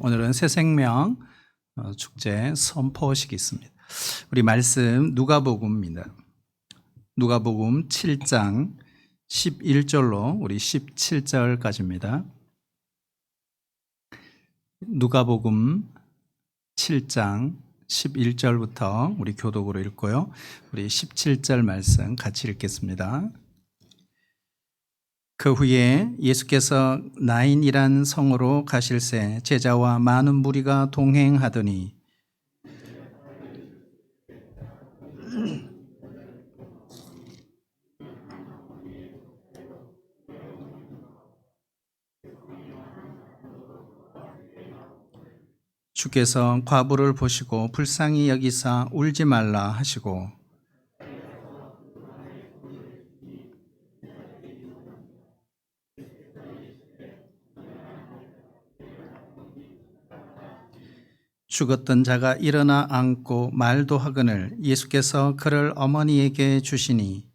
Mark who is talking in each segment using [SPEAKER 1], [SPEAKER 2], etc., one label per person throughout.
[SPEAKER 1] 오늘은 새생명 축제 선포식이 있습니다. 우리 말씀 누가복음입니다. 누가복음 7장 11절로 우리 17절까지입니다. 누가복음 7장 11절부터 우리 교독으로 읽고요. 우리 17절 말씀 같이 읽겠습니다. 그 후에 예수께서 나인이란 성으로 가실새 제자와 많은 무리가 동행하더니 주께서 과부를 보시고 불쌍히 여기사 울지 말라 하시고 죽었던 자가 일어나 앉고 말도 하거늘 예수께서 그를 어머니에게 주시니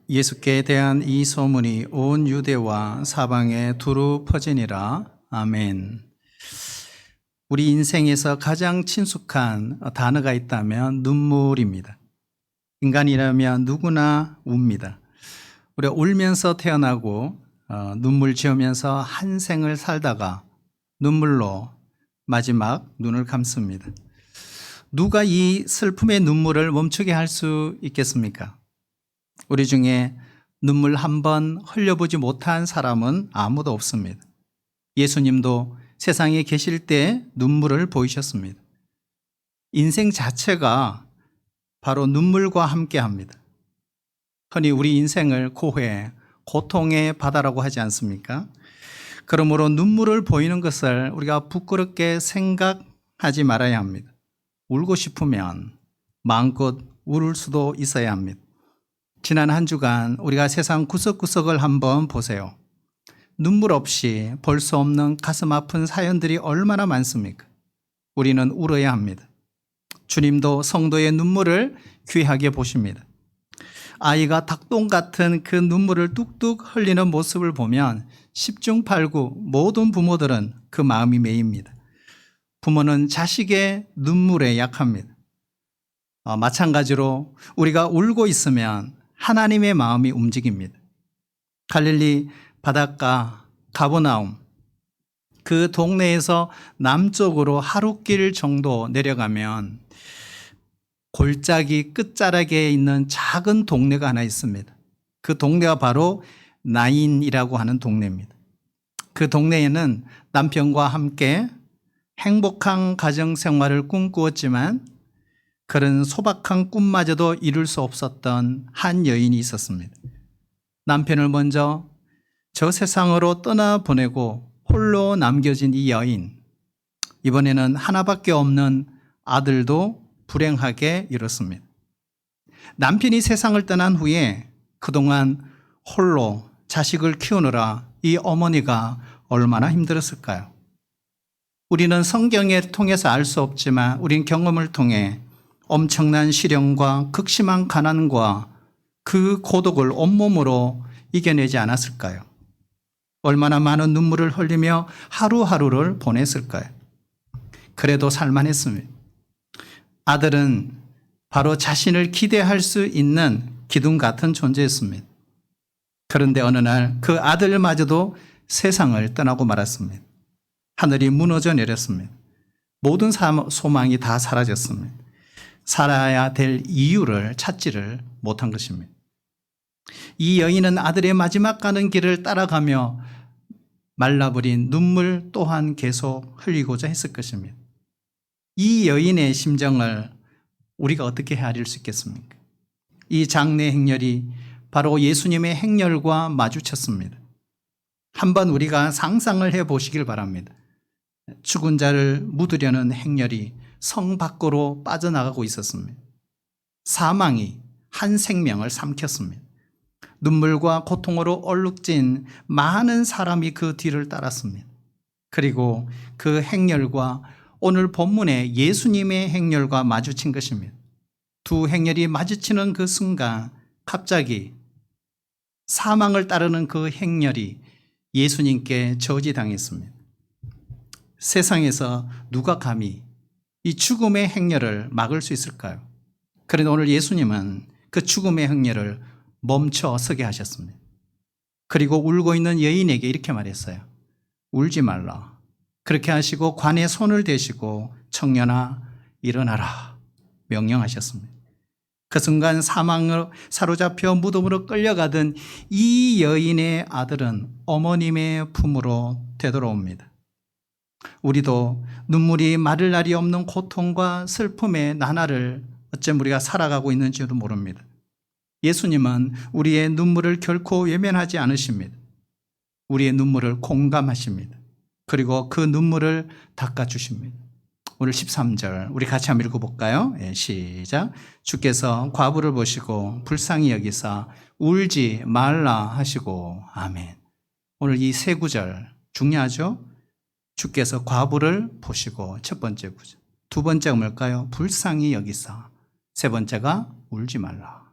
[SPEAKER 1] 예수께 대한 이 소문이 온 유대와 사방에 두루 퍼지니라. 아멘. 우리 인생에서 가장 친숙한 단어가 있다면 눈물입니다. 인간이라면 누구나 웁니다. 우리가 울면서 태어나고 눈물 지으면서 한 생을 살다가 눈물로 마지막 눈을 감습니다. 누가 이 슬픔의 눈물을 멈추게 할 수 있겠습니까? 우리 중에 눈물 한 번 흘려보지 못한 사람은 아무도 없습니다. 예수님도 세상에 계실 때 눈물을 보이셨습니다. 인생 자체가 바로 눈물과 함께 합니다. 흔히 우리 인생을 고해, 고통의 바다라고 하지 않습니까? 그러므로 눈물을 보이는 것을 우리가 부끄럽게 생각하지 말아야 합니다. 울고 싶으면 마음껏 울 수도 있어야 합니다. 지난 한 주간 우리가 세상 구석구석을 한번 보세요. 눈물 없이 볼 수 없는 가슴 아픈 사연들이 얼마나 많습니까? 우리는 울어야 합니다. 주님도 성도의 눈물을 귀하게 보십니다. 아이가 닭똥 같은 그 눈물을 뚝뚝 흘리는 모습을 보면 십중팔구 모든 부모들은 그 마음이 메입니다. 부모는 자식의 눈물에 약합니다. 마찬가지로 우리가 울고 있으면 하나님의 마음이 움직입니다. 갈릴리 바닷가 가버나움 그 동네에서 남쪽으로 하루길 정도 내려가면 골짜기 끝자락에 있는 작은 동네가 하나 있습니다. 그 동네가 바로 나인이라고 하는 동네입니다. 그 동네에는 남편과 함께 행복한 가정생활을 꿈꾸었지만 그런 소박한 꿈마저도 이룰 수 없었던 한 여인이 있었습니다. 남편을 먼저 저 세상으로 떠나보내고 홀로 남겨진 이 여인, 이번에는 하나밖에 없는 아들도 불행하게 이뤘습니다. 남편이 세상을 떠난 후에 그동안 홀로 자식을 키우느라 이 어머니가 얼마나 힘들었을까요? 우리는 성경을 통해서 알 수 없지만 우린 경험을 통해 엄청난 시련과 극심한 가난과 그 고독을 온몸으로 이겨내지 않았을까요? 얼마나 많은 눈물을 흘리며 하루하루를 보냈을까요? 그래도 살만했습니다. 아들은 바로 자신을 기대할 수 있는 기둥 같은 존재였습니다. 그런데 어느 날 그 아들마저도 세상을 떠나고 말았습니다. 하늘이 무너져 내렸습니다. 모든 소망이 다 사라졌습니다. 살아야 될 이유를 찾지를 못한 것입니다. 이 여인은 아들의 마지막 가는 길을 따라가며 말라버린 눈물 또한 계속 흘리고자 했을 것입니다. 이 여인의 심정을 우리가 어떻게 헤아릴 수 있겠습니까? 이 장례 행렬이 바로 예수님의 행렬과 마주쳤습니다. 한번 우리가 상상을 해보시길 바랍니다. 죽은 자를 묻으려는 행렬이 성 밖으로 빠져나가고 있었습니다. 사망이 한 생명을 삼켰습니다. 눈물과 고통으로 얼룩진 많은 사람이 그 뒤를 따랐습니다. 그리고 그 행렬과 오늘 본문에 예수님의 행렬과 마주친 것입니다. 두 행렬이 마주치는 그 순간 갑자기 사망을 따르는 그 행렬이 예수님께 저지당했습니다. 세상에서 누가 감히 이 죽음의 행렬을 막을 수 있을까요? 그런데 오늘 예수님은 그 죽음의 행렬을 멈춰 서게 하셨습니다. 그리고 울고 있는 여인에게 이렇게 말했어요. 울지 말라. 그렇게 하시고 관에 손을 대시고 청년아 일어나라 명령하셨습니다. 그 순간 사망으로 사로잡혀 무덤으로 끌려가던 이 여인의 아들은 어머님의 품으로 되돌아옵니다. 우리도 눈물이 마를 날이 없는 고통과 슬픔의 나날을 어쩜 우리가 살아가고 있는지도 모릅니다. 예수님은 우리의 눈물을 결코 외면하지 않으십니다. 우리의 눈물을 공감하십니다. 그리고 그 눈물을 닦아주십니다. 오늘 13절 우리 같이 한번 읽어볼까요? 시작. 주께서 과부를 보시고 불쌍히 여기사 울지 말라 하시고 아멘. 오늘 이 세 구절 중요하죠? 주께서 과부를 보시고 첫 번째 구절. 두 번째가 뭘까요? 불쌍히 여기사. 세 번째가 울지 말라.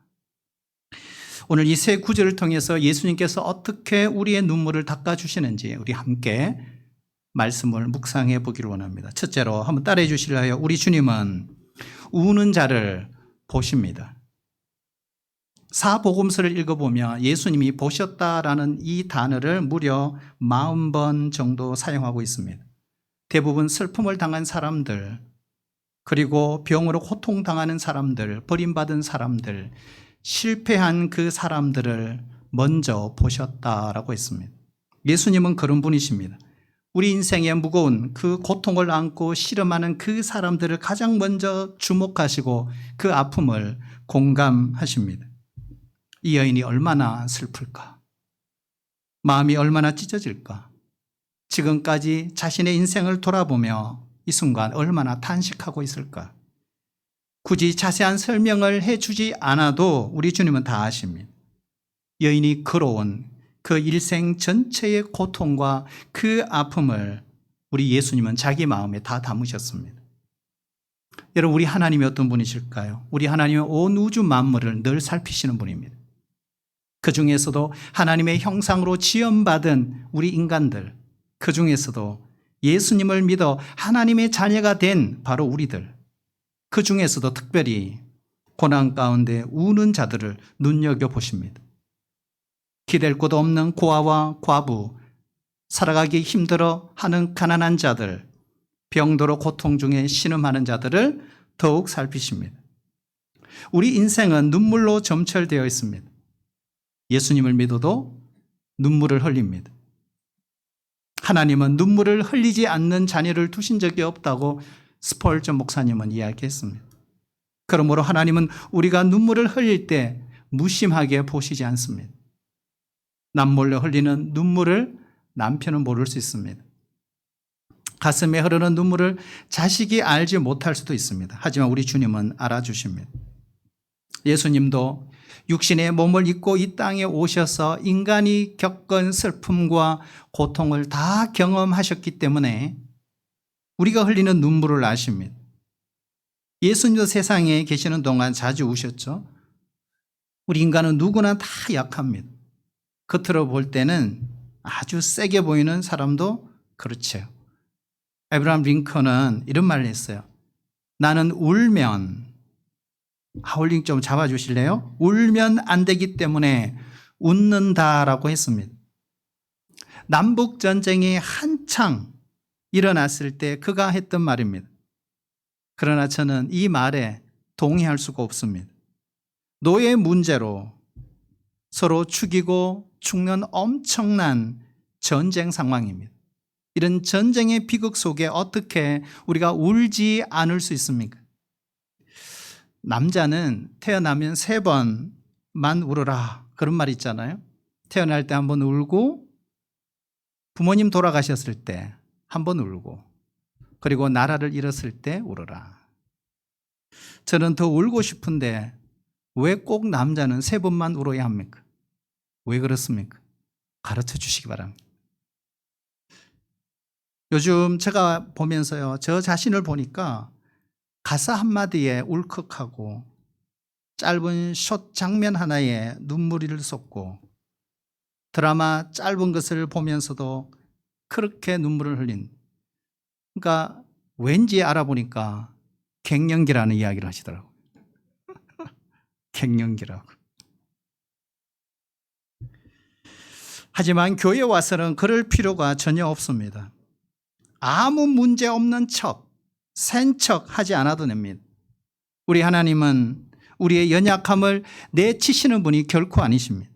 [SPEAKER 1] 오늘 이 세 구절을 통해서 예수님께서 어떻게 우리의 눈물을 닦아주시는지 우리 함께 말씀을 묵상해 보기를 원합니다. 첫째로 한번 따라해 주실래요? 우리 주님은 우는 자를 보십니다. 사복음서를 읽어보면 예수님이 보셨다라는 이 단어를 무려 40번 정도 사용하고 있습니다. 대부분 슬픔을 당한 사람들, 그리고 병으로 고통당하는 사람들, 버림받은 사람들, 실패한 그 사람들을 먼저 보셨다라고 했습니다. 예수님은 그런 분이십니다. 우리 인생의 무거운 그 고통을 안고 씨름하는 그 사람들을 가장 먼저 주목하시고 그 아픔을 공감하십니다. 이 여인이 얼마나 슬플까? 마음이 얼마나 찢어질까? 지금까지 자신의 인생을 돌아보며 이 순간 얼마나 탄식하고 있을까? 굳이 자세한 설명을 해주지 않아도 우리 주님은 다 아십니다. 여인이 걸어온 그 일생 전체의 고통과 그 아픔을 우리 예수님은 자기 마음에 다 담으셨습니다. 여러분, 우리 하나님이 어떤 분이실까요? 우리 하나님은 온 우주 만물을 늘 살피시는 분입니다. 그 중에서도 하나님의 형상으로 지음받은 우리 인간들, 그 중에서도 예수님을 믿어 하나님의 자녀가 된 바로 우리들, 그 중에서도 특별히 고난 가운데 우는 자들을 눈여겨보십니다. 기댈 곳 없는 고아와 과부, 살아가기 힘들어 하는 가난한 자들, 병도로 고통 중에 신음하는 자들을 더욱 살피십니다. 우리 인생은 눈물로 점철되어 있습니다. 예수님을 믿어도 눈물을 흘립니다. 하나님은 눈물을 흘리지 않는 자녀를 두신 적이 없다고 스펄전 목사님은 이야기했습니다. 그러므로 하나님은 우리가 눈물을 흘릴 때 무심하게 보시지 않습니다. 남몰래 흘리는 눈물을 남편은 모를 수 있습니다. 가슴에 흐르는 눈물을 자식이 알지 못할 수도 있습니다. 하지만 우리 주님은 알아주십니다. 예수님도 육신의 몸을 입고 이 땅에 오셔서 인간이 겪은 슬픔과 고통을 다 경험하셨기 때문에 우리가 흘리는 눈물을 아십니다. 예수님도 세상에 계시는 동안 자주 우셨죠. 우리 인간은 누구나 다 약합니다. 겉으로 볼 때는 아주 세게 보이는 사람도 그렇죠. 에브라함 링컨은 이런 말을 했어요. 나는 울면, 하울링 좀 잡아주실래요? 울면 안 되기 때문에 웃는다라고 했습니다. 남북전쟁이 한창 일어났을 때 그가 했던 말입니다. 그러나 저는 이 말에 동의할 수가 없습니다. 노예 문제로 서로 죽이고 죽는 엄청난 전쟁 상황입니다. 이런 전쟁의 비극 속에 어떻게 우리가 울지 않을 수 있습니까? 남자는 태어나면 3번만 울어라 그런 말 있잖아요. 태어날 때 1번 울고, 부모님 돌아가셨을 때 1번 울고, 그리고 나라를 잃었을 때 울어라. 저는 더 울고 싶은데 왜 꼭 남자는 3번만 울어야 합니까? 왜 그렇습니까? 가르쳐 주시기 바랍니다. 요즘 제가 보면서요, 저 자신을 보니까 가사 한마디에 울컥하고 짧은 숏 장면 하나에 눈물을 쏟고 드라마 짧은 것을 보면서도 그렇게 눈물을 흘린, 그러니까 왠지 알아보니까 갱년기라는 이야기를 하시더라고요. 갱년기라고. 하지만 교회 와서는 그럴 필요가 전혀 없습니다. 아무 문제 없는 척, 센 척 하지 않아도 됩니다. 우리 하나님은 우리의 연약함을 내치시는 분이 결코 아니십니다.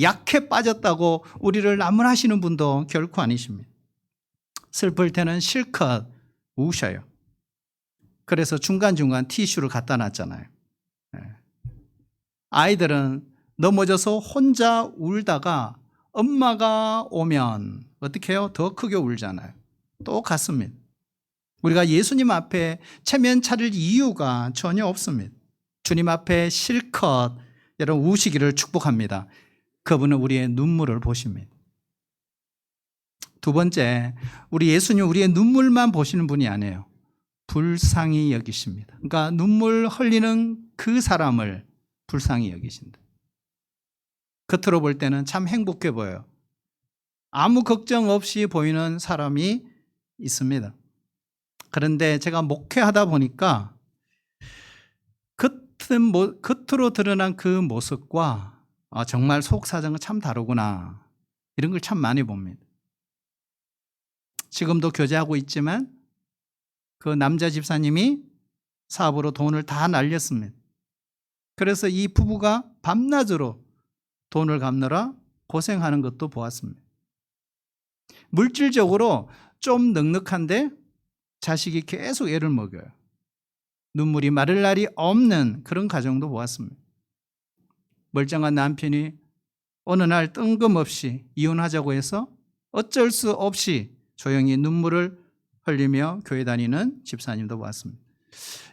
[SPEAKER 1] 약해 빠졌다고 우리를 나무라시는 분도 결코 아니십니다. 슬플 때는 실컷 우셔요. 그래서 중간중간 티슈를 갖다 놨잖아요. 아이들은 넘어져서 혼자 울다가 엄마가 오면 어떻게 해요? 더 크게 울잖아요. 똑같습니다. 우리가 예수님 앞에 체면 차릴 이유가 전혀 없습니다. 주님 앞에 실컷 여러분 우시기를 축복합니다. 그분은 우리의 눈물을 보십니다. 두 번째, 우리 예수님 우리의 눈물만 보시는 분이 아니에요. 불쌍히 여기십니다. 그러니까 눈물 흘리는 그 사람을 불쌍히 여기신다. 겉으로 볼 때는 참 행복해 보여요. 아무 걱정 없이 보이는 사람이 있습니다. 그런데 제가 목회하다 보니까 겉으로 드러난 그 모습과 정말 속사정은 참 다르구나, 이런 걸 참 많이 봅니다. 지금도 교제하고 있지만 그 남자 집사님이 사업으로 돈을 다 날렸습니다. 그래서 이 부부가 밤낮으로 돈을 갚느라 고생하는 것도 보았습니다. 물질적으로 좀 넉넉한데 자식이 계속 애를 먹여요. 눈물이 마를 날이 없는 그런 가정도 보았습니다. 멀쩡한 남편이 어느 날 뜬금없이 이혼하자고 해서 어쩔 수 없이 조용히 눈물을 흘리며 교회 다니는 집사님도 보았습니다.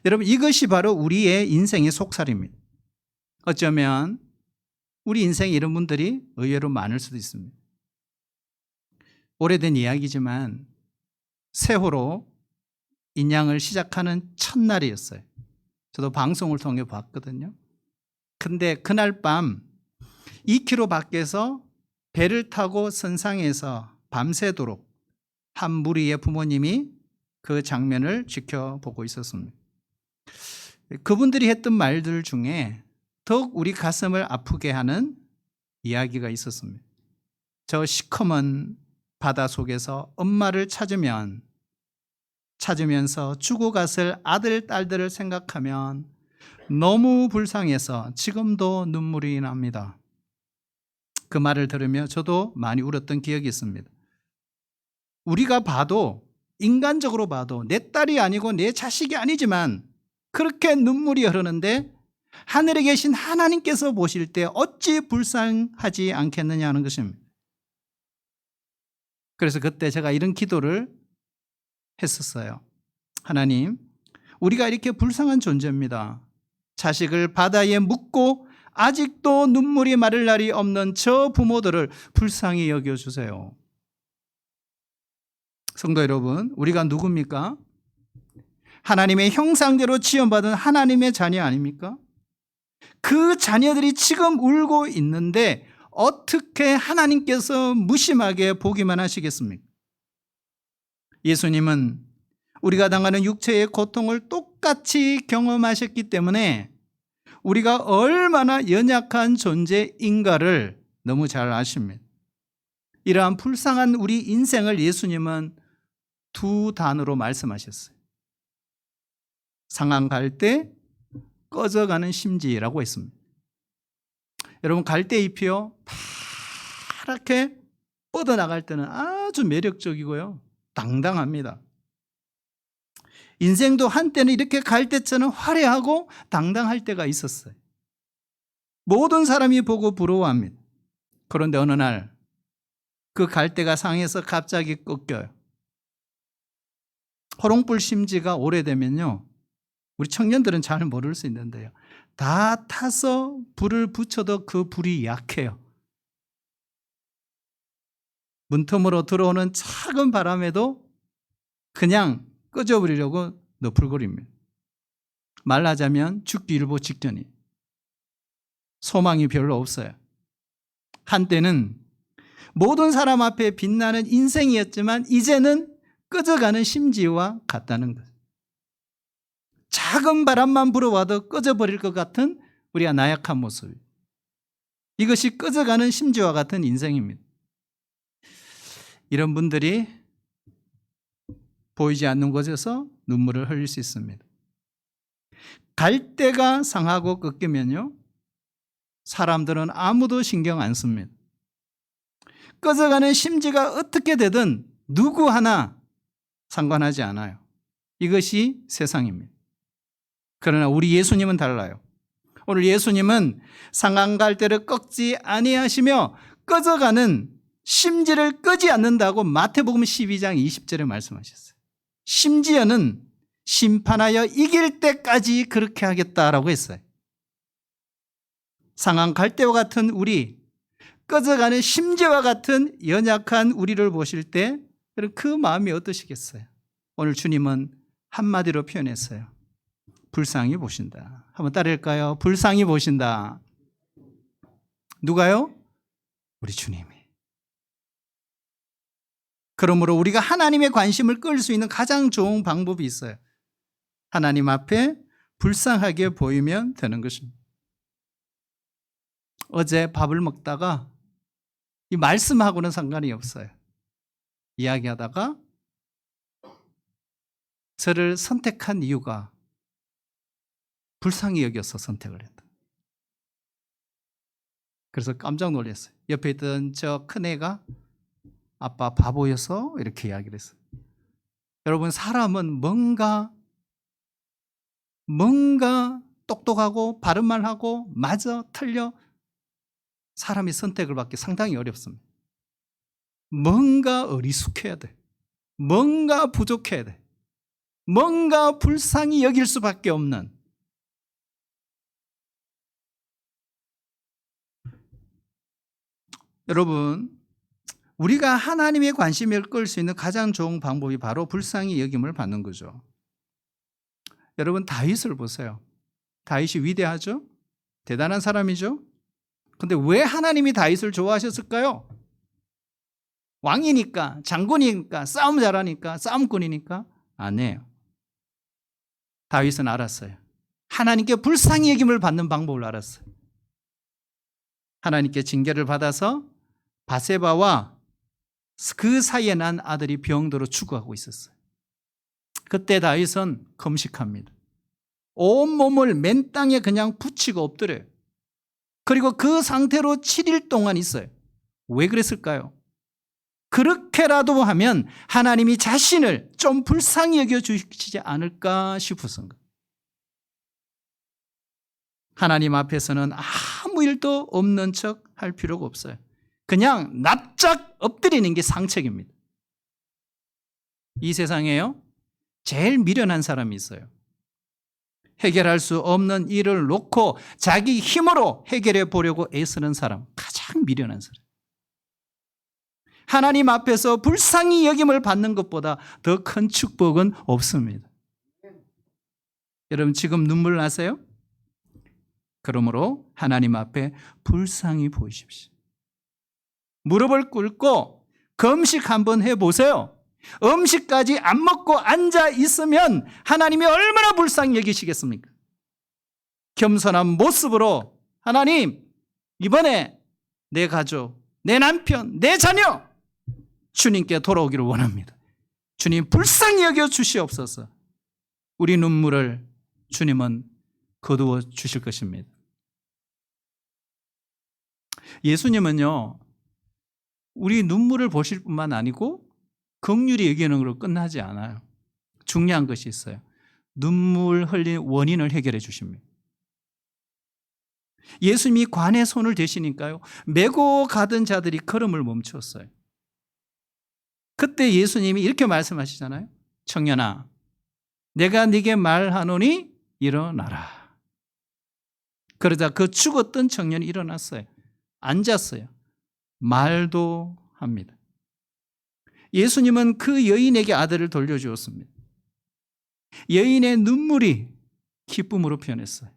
[SPEAKER 1] 여러분, 이것이 바로 우리의 인생의 속살입니다. 어쩌면 우리 인생에 이런 분들이 의외로 많을 수도 있습니다. 오래된 이야기지만 세월호 인양을 시작하는 첫날이었어요. 저도 방송을 통해 봤거든요. 근데 그날 밤 2km 밖에서 배를 타고 선상에서 밤새도록 한 무리의 부모님이 그 장면을 지켜보고 있었습니다. 그분들이 했던 말들 중에 더욱 우리 가슴을 아프게 하는 이야기가 있었습니다. 저 시커먼 바다 속에서 엄마를 찾으면서 죽어갔을 아들, 딸들을 생각하면 너무 불쌍해서 지금도 눈물이 납니다. 그 말을 들으며 저도 많이 울었던 기억이 있습니다. 우리가 봐도, 인간적으로 봐도 내 딸이 아니고 내 자식이 아니지만 그렇게 눈물이 흐르는데 하늘에 계신 하나님께서 보실 때 어찌 불쌍하지 않겠느냐 하는 것입니다. 그래서 그때 제가 이런 기도를 했었어요. 하나님, 우리가 이렇게 불쌍한 존재입니다. 자식을 바다에 묻고 아직도 눈물이 마를 날이 없는 저 부모들을 불쌍히 여겨주세요. 성도 여러분, 우리가 누굽니까? 하나님의 형상대로 지원받은 하나님의 자녀 아닙니까? 그 자녀들이 지금 울고 있는데 어떻게 하나님께서 무심하게 보기만 하시겠습니까? 예수님은 우리가 당하는 육체의 고통을 똑같이 경험하셨기 때문에 우리가 얼마나 연약한 존재인가를 너무 잘 아십니다. 이러한 불쌍한 우리 인생을 예수님은 두 단어로 말씀하셨어요. 상한 갈대, 꺼져가는 심지라고 했습니다. 여러분, 갈대잎이요, 파랗게 뻗어나갈 때는 아주 매력적이고요, 당당합니다. 인생도 한때는 이렇게 갈대처럼 화려하고 당당할 때가 있었어요. 모든 사람이 보고 부러워합니다. 그런데 어느 날 그 갈대가 상해서 갑자기 꺾여요. 호롱불 심지가 오래되면요, 우리 청년들은 잘 모를 수 있는데요, 다 타서 불을 붙여도 그 불이 약해요. 문틈으로 들어오는 작은 바람에도 그냥 꺼져버리려고 너풀거립니다. 말하자면 죽기 일보 직전이. 소망이 별로 없어요. 한때는 모든 사람 앞에 빛나는 인생이었지만 이제는 꺼져가는 심지와 같다는 것. 작은 바람만 불어와도 꺼져버릴 것 같은 우리가 나약한 모습. 이것이 꺼져가는 심지와 같은 인생입니다. 이런 분들이 보이지 않는 곳에서 눈물을 흘릴 수 있습니다. 갈대가 상하고 꺾이면요, 사람들은 아무도 신경 안 씁니다. 꺼져가는 심지가 어떻게 되든 누구 하나 상관하지 않아요. 이것이 세상입니다. 그러나 우리 예수님은 달라요. 오늘 예수님은 상한 갈대를 꺾지 아니하시며 꺼져가는 심지를 끄지 않는다고 마태복음 12장 20절에 말씀하셨어요. 심지어는 심판하여 이길 때까지 그렇게 하겠다라고 했어요. 상한 갈대와 같은 우리, 꺼져가는 심지와 같은 연약한 우리를 보실 때 그 마음이 어떠시겠어요? 오늘 주님은 한마디로 표현했어요. 불쌍히 보신다. 한번 따라할까요? 불쌍히 보신다. 누가요? 우리 주님이. 그러므로 우리가 하나님의 관심을 끌 수 있는 가장 좋은 방법이 있어요. 하나님 앞에 불쌍하게 보이면 되는 것입니다. 어제 밥을 먹다가 이 말씀하고는 상관이 없어요. 이야기하다가 저를 선택한 이유가 불쌍히 여겨서 선택을 했다. 그래서 깜짝 놀랐어요. 옆에 있던 저 큰애가 아빠 바보여서 이렇게 이야기를 했어요. 여러분, 사람은 뭔가 똑똑하고 바른 말 하고 맞아 틀려 사람이 선택을 받기 상당히 어렵습니다. 뭔가 어리숙해야 돼. 뭔가 부족해야 돼. 뭔가 불쌍히 여길 수밖에 없는. 여러분, 우리가 하나님의 관심을 끌 수 있는 가장 좋은 방법이 바로 불쌍히 여김을 받는 거죠. 여러분, 다윗을 보세요. 다윗이 위대하죠? 대단한 사람이죠? 근데 왜 하나님이 다윗을 좋아하셨을까요? 왕이니까, 장군이니까, 싸움 잘하니까, 싸움꾼이니까? 아니에요. 다윗은 알았어요. 하나님께 불쌍히 여김을 받는 방법을 알았어요. 하나님께 징계를 받아서 바세바와 그 사이에 난 아들이 병들어 죽어가고 있었어요. 그때 다윗은 금식합니다. 온몸을 맨 땅에 그냥 붙이고 엎드려요. 그리고 그 상태로 7일 동안 있어요. 왜 그랬을까요? 그렇게라도 하면 하나님이 자신을 좀 불쌍히 여겨주시지 않을까 싶어서인가. 하나님 앞에서는 아무 일도 없는 척 할 필요가 없어요. 그냥 납작 엎드리는 게 상책입니다. 이 세상에요, 제일 미련한 사람이 있어요. 해결할 수 없는 일을 놓고 자기 힘으로 해결해 보려고 애쓰는 사람, 가장 미련한 사람. 하나님 앞에서 불쌍히 여김을 받는 것보다 더 큰 축복은 없습니다. 여러분, 지금 눈물 나세요? 그러므로 하나님 앞에 불쌍히 보이십시오. 무릎을 꿇고 금식 한번 해보세요. 음식까지 안 먹고 앉아 있으면 하나님이 얼마나 불쌍히 여기시겠습니까? 겸손한 모습으로 하나님, 이번에 내 가족, 내 남편, 내 자녀 주님께 돌아오기를 원합니다. 주님 불쌍히 여겨 주시옵소서. 우리 눈물을 주님은 거두어 주실 것입니다. 예수님은요, 우리 눈물을 보실 뿐만 아니고 긍휼히 여기는 걸로 끝나지 않아요. 중요한 것이 있어요. 눈물 흘린 원인을 해결해 주십니다. 예수님이 관에 손을 대시니까요, 메고 가던 자들이 걸음을 멈췄어요. 그때 예수님이 이렇게 말씀하시잖아요. 청년아, 내가 네게 말하노니 일어나라. 그러자 그 죽었던 청년이 일어났어요. 앉았어요. 말도 합니다. 예수님은 그 여인에게 아들을 돌려주었습니다. 여인의 눈물이 기쁨으로 변했어요.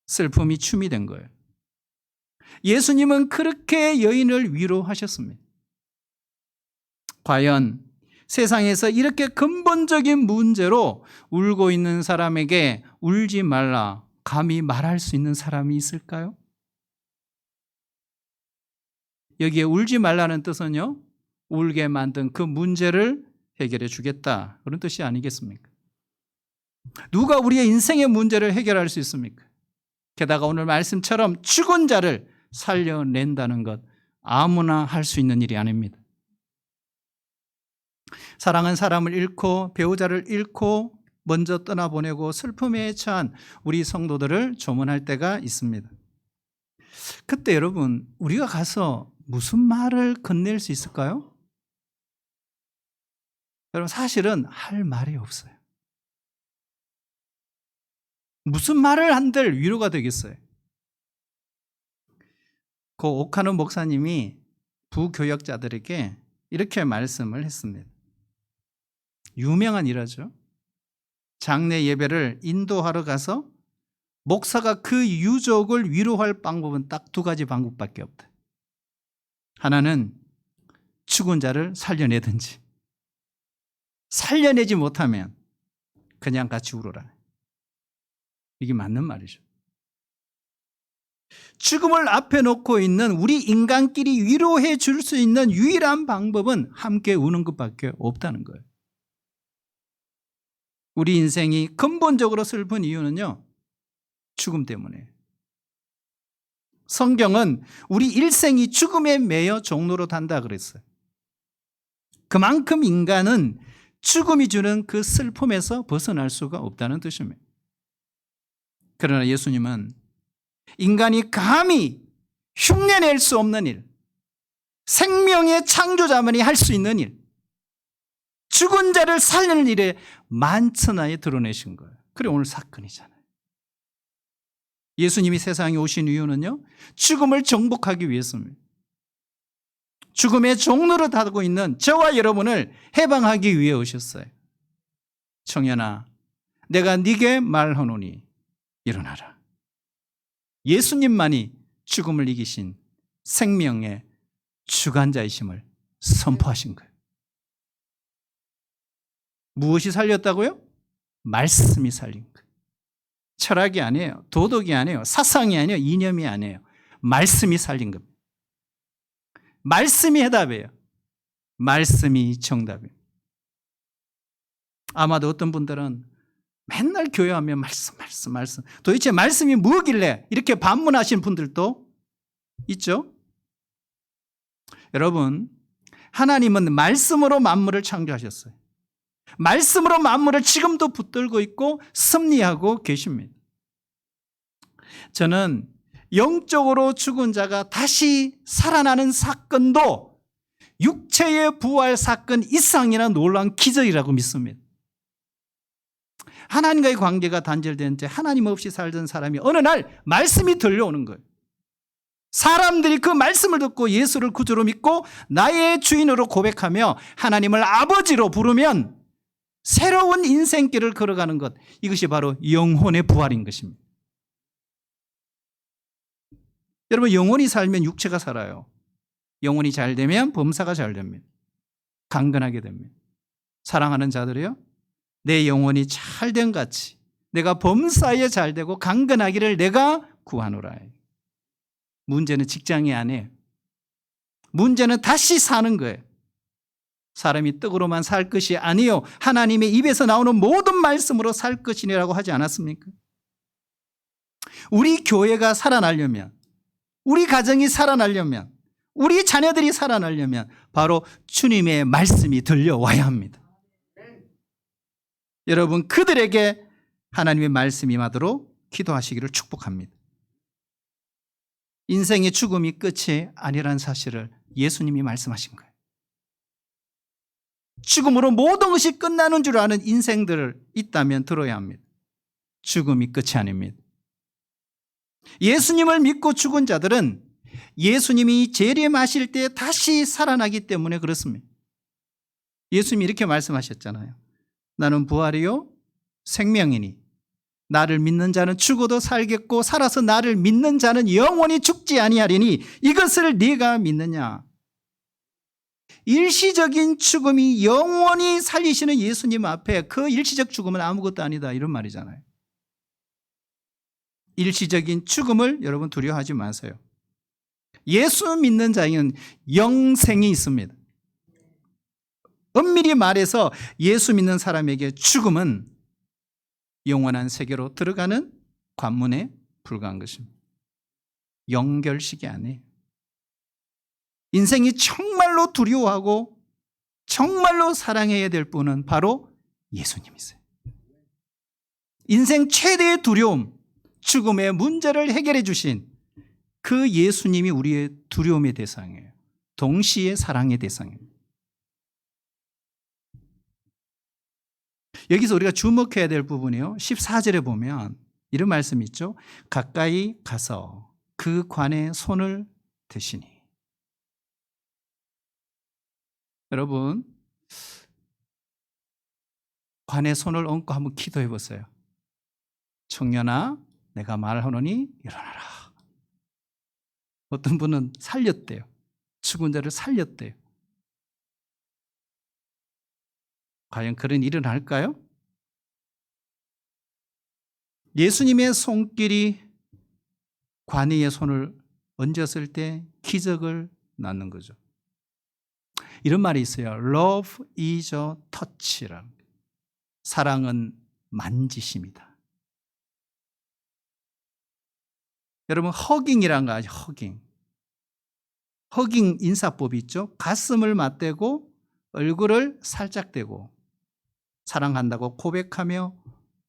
[SPEAKER 1] 슬픔이 춤이 된 거예요. 예수님은 그렇게 여인을 위로하셨습니다. 과연 세상에서 이렇게 근본적인 문제로 울고 있는 사람에게 울지 말라 감히 말할 수 있는 사람이 있을까요? 여기에 울지 말라는 뜻은요, 울게 만든 그 문제를 해결해 주겠다, 그런 뜻이 아니겠습니까? 누가 우리의 인생의 문제를 해결할 수 있습니까? 게다가 오늘 말씀처럼 죽은 자를 살려낸다는 것, 아무나 할 수 있는 일이 아닙니다. 사랑한 사람을 잃고 배우자를 잃고 먼저 떠나보내고 슬픔에 처한 우리 성도들을 조문할 때가 있습니다. 그때 여러분, 우리가 가서 무슨 말을 건넬 수 있을까요? 여러분, 사실은 할 말이 없어요. 무슨 말을 한들 위로가 되겠어요? 그 오카노 목사님이 부교역자들에게 이렇게 말씀을 했습니다. 유명한 일화죠. 장례 예배를 인도하러 가서 목사가 그 유족을 위로할 방법은 딱 두 가지 방법밖에 없다. 하나는 죽은 자를 살려내든지, 살려내지 못하면 그냥 같이 울어라. 이게 맞는 말이죠. 죽음을 앞에 놓고 있는 우리 인간끼리 위로해 줄 수 있는 유일한 방법은 함께 우는 것밖에 없다는 거예요. 우리 인생이 근본적으로 슬픈 이유는요, 죽음 때문에. 성경은 우리 일생이 죽음에 매여 종로로 단다 그랬어요. 그만큼 인간은 죽음이 주는 그 슬픔에서 벗어날 수가 없다는 뜻입니다. 그러나 예수님은 인간이 감히 흉내낼 수 없는 일, 생명의 창조자만이 할 수 있는 일, 죽은 자를 살리는 일에 만천하에 드러내신 거예요. 그래 오늘 사건이잖아요. 예수님이 세상에 오신 이유는요, 죽음을 정복하기 위해서입니다. 죽음의 종로를 닫고 있는 저와 여러분을 해방하기 위해 오셨어요. 청년아, 내가 네게 말하노니 일어나라. 예수님만이 죽음을 이기신 생명의 주관자이심을 선포하신 거예요. 무엇이 살렸다고요? 말씀이 살린 거예요. 철학이 아니에요. 도덕이 아니에요. 사상이 아니에요. 이념이 아니에요. 말씀이 살린 겁니다. 말씀이 해답이에요. 말씀이 정답이에요. 아마도 어떤 분들은 맨날 교회하면 말씀. 도대체 말씀이 뭐길래 이렇게 반문하시는 분들도 있죠. 여러분, 하나님은 말씀으로 만물을 창조하셨어요. 말씀으로 만물을 지금도 붙들고 있고 섭리하고 계십니다. 저는 영적으로 죽은 자가 다시 살아나는 사건도 육체의 부활 사건 이상이나 놀라운 기적이라고 믿습니다. 하나님과의 관계가 단절된 채 하나님 없이 살던 사람이 어느 날 말씀이 들려오는 거예요. 사람들이 그 말씀을 듣고 예수를 구주로 믿고 나의 주인으로 고백하며 하나님을 아버지로 부르면 새로운 인생길을 걸어가는 것, 이것이 바로 영혼의 부활인 것입니다. 여러분, 영혼이 살면 육체가 살아요. 영혼이 잘 되면 범사가 잘 됩니다. 강건하게 됩니다. 사랑하는 자들이요, 내 영혼이 잘된 같이 내가 범사에 잘 되고 강건하기를 내가 구하노라. 문제는 직장이 아니에요. 문제는 다시 사는 거예요. 사람이 떡으로만 살 것이 아니요 하나님의 입에서 나오는 모든 말씀으로 살 것이니라고 하지 않았습니까? 우리 교회가 살아나려면, 우리 가정이 살아나려면, 우리 자녀들이 살아나려면 바로 주님의 말씀이 들려와야 합니다. 여러분, 그들에게 하나님의 말씀이 임하도록 기도하시기를 축복합니다. 인생의 죽음이 끝이 아니라는 사실을 예수님이 말씀하신 거예요. 죽음으로 모든 것이 끝나는 줄 아는 인생들을 있다면 들어야 합니다. 죽음이 끝이 아닙니다. 예수님을 믿고 죽은 자들은 예수님이 재림하실 때 다시 살아나기 때문에 그렇습니다. 예수님이 이렇게 말씀하셨잖아요. 나는 부활이요 생명이니 나를 믿는 자는 죽어도 살겠고 살아서 나를 믿는 자는 영원히 죽지 아니하리니 이것을 네가 믿느냐. 일시적인 죽음이 영원히 살리시는 예수님 앞에 그 일시적 죽음은 아무것도 아니다 이런 말이잖아요. 일시적인 죽음을 여러분 두려워하지 마세요. 예수 믿는 자에게는 영생이 있습니다. 엄밀히 말해서 예수 믿는 사람에게 죽음은 영원한 세계로 들어가는 관문에 불과한 것입니다. 영결식이 아니에요. 인생이 정말로 두려워하고 정말로 사랑해야 될 분은 바로 예수님이세요. 인생 최대의 두려움, 죽음의 문제를 해결해 주신 그 예수님이 우리의 두려움의 대상이에요. 동시에 사랑의 대상입니다. 여기서 우리가 주목해야 될 부분이요. 14절에 보면 이런 말씀이 있죠. 가까이 가서 그 관에 손을 대시니. 여러분, 관에 손을 얹고 한번 기도해 보세요. 청년아, 내가 말하노니 일어나라. 어떤 분은 살렸대요. 죽은 자를 살렸대요. 과연 그런 일은 할까요? 예수님의 손길이 관 위에 손을 얹었을 때 기적을 낳는 거죠. 이런 말이 있어요. Love is a touch라는. 사랑은 만지심이다. 여러분 허깅이란 거 아죠? 허깅 인사법이 있죠. 가슴을 맞대고 얼굴을 살짝 대고 사랑한다고 고백하며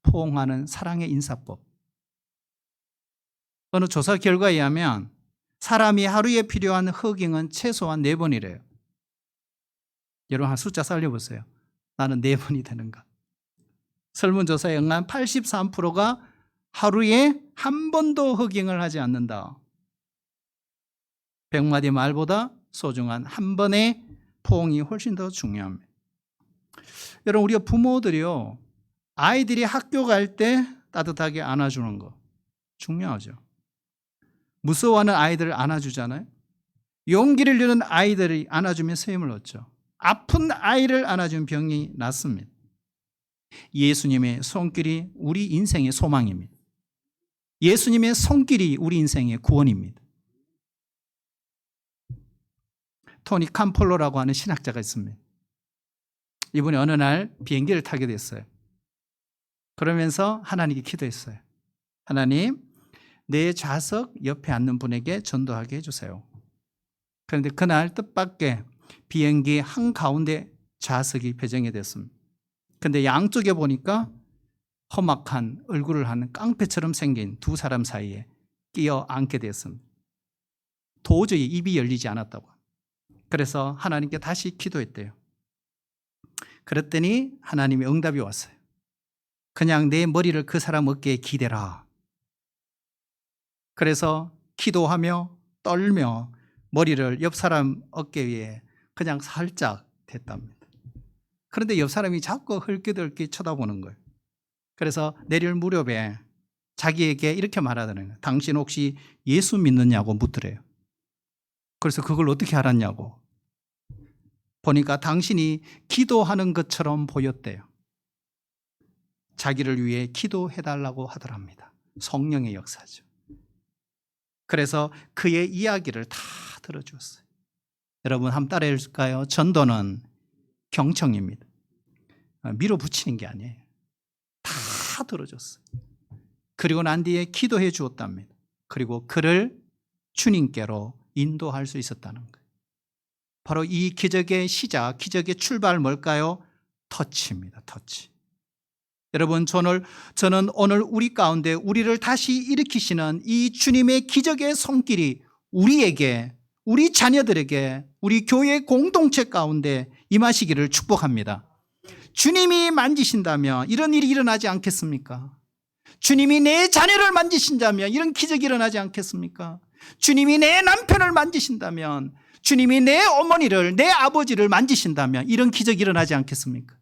[SPEAKER 1] 포옹하는 사랑의 인사법. 어느 조사 결과에 의하면 사람이 하루에 필요한 허깅은 최소한 4번이래요. 여러분 한 숫자 살려보세요. 나는 4번이 되는가? 설문조사에 응한 83%가 하루에 한 번도 허깅을 하지 않는다. 100마디 말보다 소중한 한 번의 포옹이 훨씬 더 중요합니다. 여러분 우리가 부모들이요. 아이들이 학교 갈 때 따뜻하게 안아주는 거 중요하죠. 무서워하는 아이들을 안아주잖아요. 용기를 잃는 아이들이 안아주면 쇠임을 얻죠. 아픈 아이를 안아주면 병이 낫습니다. 예수님의 손길이 우리 인생의 소망입니다. 예수님의 손길이 우리 인생의 구원입니다. 토니 캄폴로라고 하는 신학자가 있습니다. 이분이 어느 날 비행기를 타게 됐어요. 그러면서 하나님께 기도했어요. 하나님, 내 좌석 옆에 앉는 분에게 전도하게 해주세요. 그런데 그날 뜻밖의 비행기 한가운데 좌석이 배정이 됐습니다. 그런데 양쪽에 보니까 험악한 얼굴을 하는 깡패처럼 생긴 두 사람 사이에 끼어 앉게 됐습니다. 도저히 입이 열리지 않았다고. 그래서 하나님께 다시 기도했대요. 그랬더니 하나님의 응답이 왔어요. 그냥 내 머리를 그 사람 어깨에 기대라. 그래서 기도하며 떨며 머리를 옆 사람 어깨 위에 그냥 살짝 댔답니다. 그런데 옆 사람이 자꾸 흘끗흘끗 쳐다보는 거예요. 그래서 내릴 무렵에 자기에게 이렇게 말하더라는 거예요. 당신 혹시 예수 믿느냐고 묻더래요. 그래서 그걸 어떻게 알았냐고. 보니까 당신이 기도하는 것처럼 보였대요. 자기를 위해 기도해달라고 하더랍니다. 성령의 역사죠. 그래서 그의 이야기를 다 들어주었어요. 여러분 한번 따라해 줄까요? 전도는 경청입니다. 밀어붙이는 게 아니에요. 다 들어줬어요. 그리고 난 뒤에 기도해 주었답니다. 그리고 그를 주님께로 인도할 수 있었다는 거예요. 바로 이 기적의 시작, 기적의 출발 뭘까요? 터치입니다. 터치. 여러분 저는 오늘 우리 가운데 우리를 다시 일으키시는 이 주님의 기적의 손길이 우리에게, 우리 자녀들에게, 우리 교회 공동체 가운데 임하시기를 축복합니다. 주님이 만지신다면 이런 일이 일어나지 않겠습니까? 주님이 내 자녀를 만지신다면 이런 기적이 일어나지 않겠습니까? 주님이 내 남편을 만지신다면, 주님이 내 어머니를, 내 아버지를 만지신다면 이런 기적이 일어나지 않겠습니까?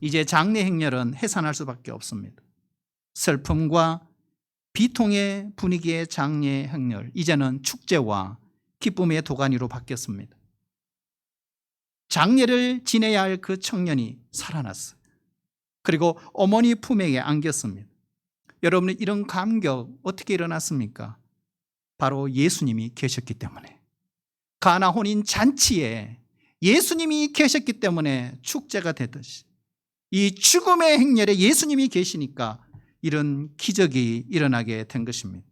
[SPEAKER 1] 이제 장례 행렬은 해산할 수밖에 없습니다. 슬픔과 비통의 분위기의 장례 행렬, 이제는 축제와 기쁨의 도가니로 바뀌었습니다. 장례를 지내야 할 그 청년이 살아났어요. 그리고 어머니 품에 안겼습니다. 여러분, 이런 감격 어떻게 일어났습니까? 바로 예수님이 계셨기 때문에. 가나 혼인 잔치에 예수님이 계셨기 때문에 축제가 되듯이, 이 죽음의 행렬에 예수님이 계시니까 이런 기적이 일어나게 된 것입니다.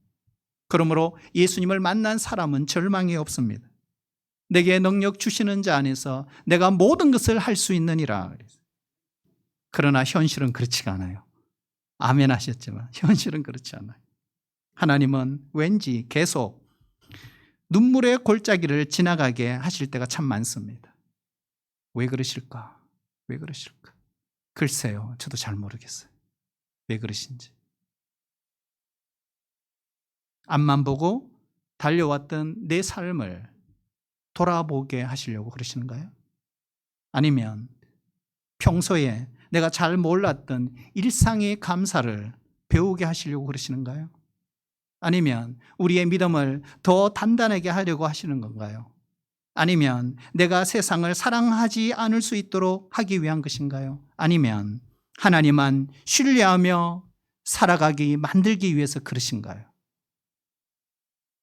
[SPEAKER 1] 그러므로 예수님을 만난 사람은 절망이 없습니다. 내게 능력 주시는 자 안에서 내가 모든 것을 할 수 있느니라. 그러나 현실은 그렇지가 않아요. 아멘 하셨지만 현실은 그렇지 않아요. 하나님은 왠지 계속 눈물의 골짜기를 지나가게 하실 때가 참 많습니다. 왜 그러실까? 왜 그러실까? 글쎄요, 저도 잘 모르겠어요. 왜 그러신지. 앞만 보고 달려왔던 내 삶을 돌아보게 하시려고 그러시는가요? 아니면 평소에 내가 잘 몰랐던 일상의 감사를 배우게 하시려고 그러시는가요? 아니면 우리의 믿음을 더 단단하게 하려고 하시는 건가요? 아니면 내가 세상을 사랑하지 않을 수 있도록 하기 위한 것인가요? 아니면 하나님만 신뢰하며 살아가기 만들기 위해서 그러신가요?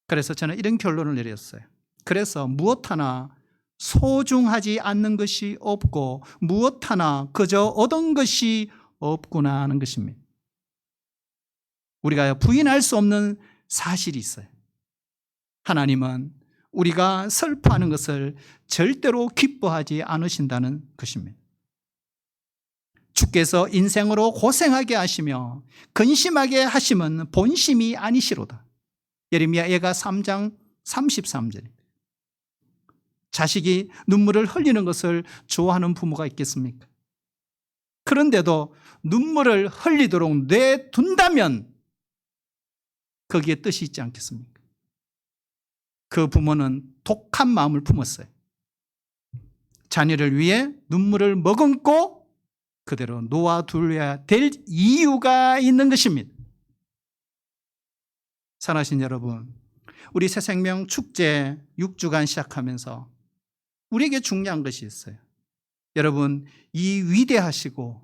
[SPEAKER 1] 그래서 저는 이런 결론을 내렸어요. 그래서 무엇 하나 소중하지 않는 것이 없고 무엇 하나 그저 얻은 것이 없구나 하는 것입니다. 우리가 부인할 수 없는 사실이 있어요. 하나님은 우리가 슬퍼하는 것을 절대로 기뻐하지 않으신다는 것입니다. 주께서 인생으로 고생하게 하시며 근심하게 하심은 본심이 아니시로다. 예레미야 예가 3장 33절입니다. 자식이 눈물을 흘리는 것을 좋아하는 부모가 있겠습니까? 그런데도 눈물을 흘리도록 내둔다면 거기에 뜻이 있지 않겠습니까? 그 부모는 독한 마음을 품었어요. 자녀를 위해 눈물을 머금고 그대로 놓아둘러야 될 이유가 있는 것입니다. 사랑하신 여러분, 우리 새생명 축제 6주간 시작하면서 우리에게 중요한 것이 있어요. 여러분, 이 위대하시고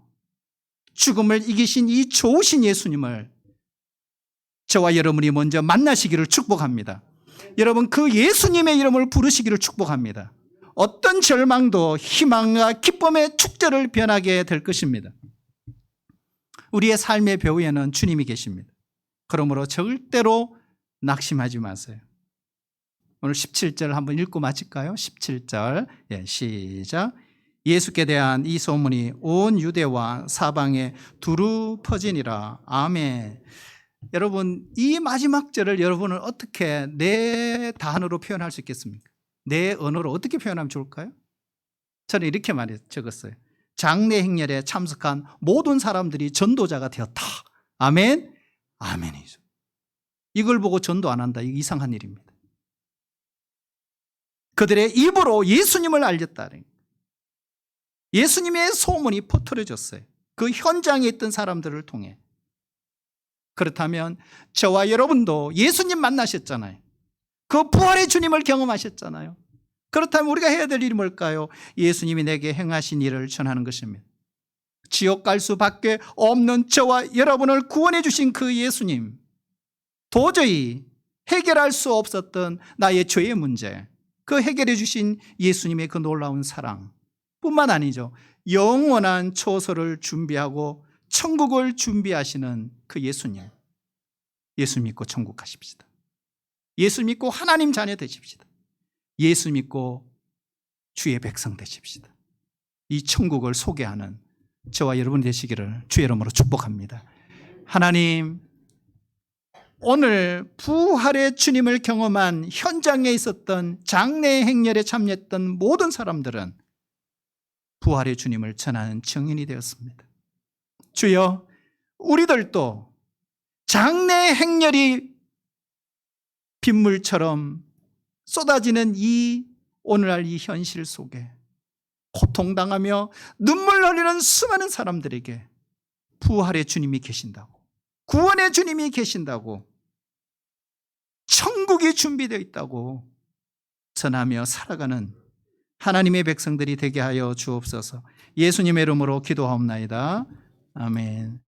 [SPEAKER 1] 죽음을 이기신 이 좋으신 예수님을 저와 여러분이 먼저 만나시기를 축복합니다. 여러분, 그 예수님의 이름을 부르시기를 축복합니다. 어떤 절망도 희망과 기쁨의 축제를 변하게 될 것입니다. 우리의 삶의 배후에는 주님이 계십니다. 그러므로 절대로 낙심하지 마세요. 오늘 17절 한번 읽고 마칠까요? 17절 시작. 예수께 대한 이 소문이 온 유대와 사방에 두루 퍼지니라. 아멘. 여러분, 이 마지막 절을 여러분은 어떻게 내 단어로 표현할 수 있겠습니까? 내 언어로 어떻게 표현하면 좋을까요? 저는 이렇게 적었어요. 장례 행렬에 참석한 모든 사람들이 전도자가 되었다. 아멘. 아멘이죠. 이걸 보고 전도 안 한다, 이거 이상한 일입니다. 그들의 입으로 예수님을 알렸다. 예수님의 소문이 퍼뜨려졌어요. 그 현장에 있던 사람들을 통해. 그렇다면 저와 여러분도 예수님 만나셨잖아요. 그 부활의 주님을 경험하셨잖아요. 그렇다면 우리가 해야 될 일이 뭘까요? 예수님이 내게 행하신 일을 전하는 것입니다. 지옥 갈 수밖에 없는 저와 여러분을 구원해 주신 그 예수님, 도저히 해결할 수 없었던 나의 죄의 문제, 그 해결해 주신 예수님의 그 놀라운 사랑 뿐만 아니죠, 영원한 초소를 준비하고 천국을 준비하시는 그 예수님, 예수 믿고 천국 가십시다. 예수 믿고 하나님 자녀 되십시다. 예수 믿고 주의 백성 되십시다. 이 천국을 소개하는 저와 여러분 되시기를 주의 이름으로 축복합니다. 하나님, 오늘 부활의 주님을 경험한 현장에 있었던 장례 행렬에 참여했던 모든 사람들은 부활의 주님을 전하는 증인이 되었습니다. 주여, 우리들도 장례 행렬이 빗물처럼 쏟아지는 이 오늘날 이 현실 속에 고통당하며 눈물 흘리는 수많은 사람들에게 부활의 주님이 계신다고, 구원의 주님이 계신다고, 천국이 준비되어 있다고 전하며 살아가는 하나님의 백성들이 되게 하여 주옵소서. 예수님의 이름으로 기도하옵나이다. 아멘.